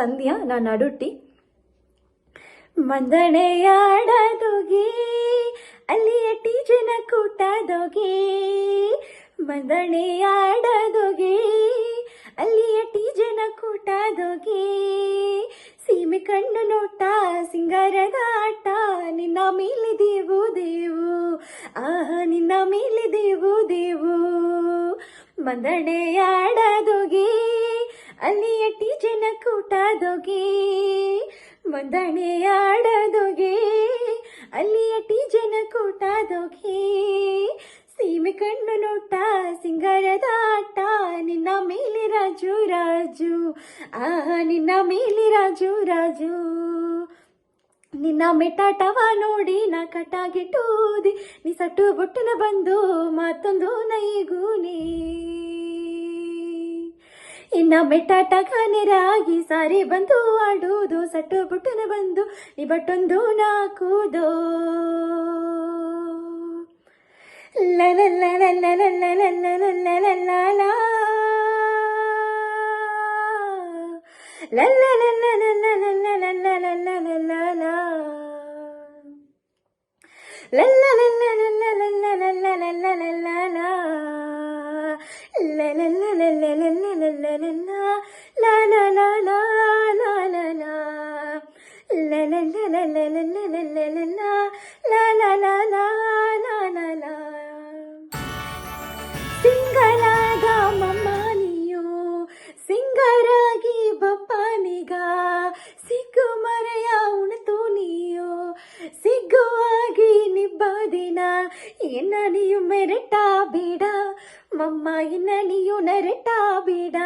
ಸಂಧ್ಯಾ, ನಾನು ನಡುಟ್ಟಿ. ಮಂದಣೆಯಾಡದೋಗಿ ಅಲ್ಲಿಯ ಟೀಜನ ಕೂಟದೋಗಿ, ಮಂದಣೆಯಾಡದೋಗಿ ಅಲ್ಲಿಯ ಟೀಜನ ಕೂಟದೋಗಿ, ಸೀಮೆ ಕಣ್ಣು ನೋಟ ಸಿಂಗಾರದ ಆಟ, ನಿನ್ನ ಮೇಲೆ ದೇವು ದೇವು, ನಿನ್ನ ಮೇಲೆ ದೇವು ದೇವು. ಮಂದಣೆಯಾಡದೋಗಿ ಅಲ್ಲಿಯ ಟೀಜನ ಕೂಟದೋಗಿ, ಮಂದಣೆಯಾಡದೋಗಿ ಅಲ್ಲಿಯ ಟೀಜನ ಕೂಟದೋಗಿ, ಸೀಮೆ ಕಣ್ಣು ನೋಟ ಸಿಂಗಾರದ ಆಟ, ನಿನ್ನ ಮೇಲೆ ರಾಜು ರಾಜು, ನಿನ್ನ ಮೇಲೆ ರಾಜು ರಾಜು. ನಿನ್ನ ಮೆಟ್ಟಾಟವ ನೋಡಿ ನಾ ಕಟ್ಟಾಗಿಟ್ಟೂದಿ, ನೀ ಸಟ್ಟು ಬೊಟ್ಟನ ಬಂದು ಮತ್ತೊಂದು ನೈಗೂನಿ. ಇನ್ನ ಮೆಟ್ಟಾಟ ಕನೆರಾಗಿ ಸಾರಿ ಬಂದು ಆಡುವುದು, ಸಟ್ಟು ಬುಟ್ಟನ ಬಂದು ನೀ ಬಟ್ಟೊಂದು ನಾಕುದೋ. ಸಿಂಗಲಾದ ಮಮ್ಮನಿಯೋ ಸಿಂಗರಾಗಿ ಬಪ್ಪನಿಗ, ಸಿಗ್ಗು ಮರೆಯ ಉಣತು ನೀಯೋ ಸಿಗ್ಗುವಾಗಿ ನಿಬ್ಬದಿನ. ಎನ್ನ ನೀಯು ಮೆರೆಟ ಬೇಡ ಮಮ್ಮ, ಇನ್ನ ನೀಯು ನರೆಟ ಬೇಡ.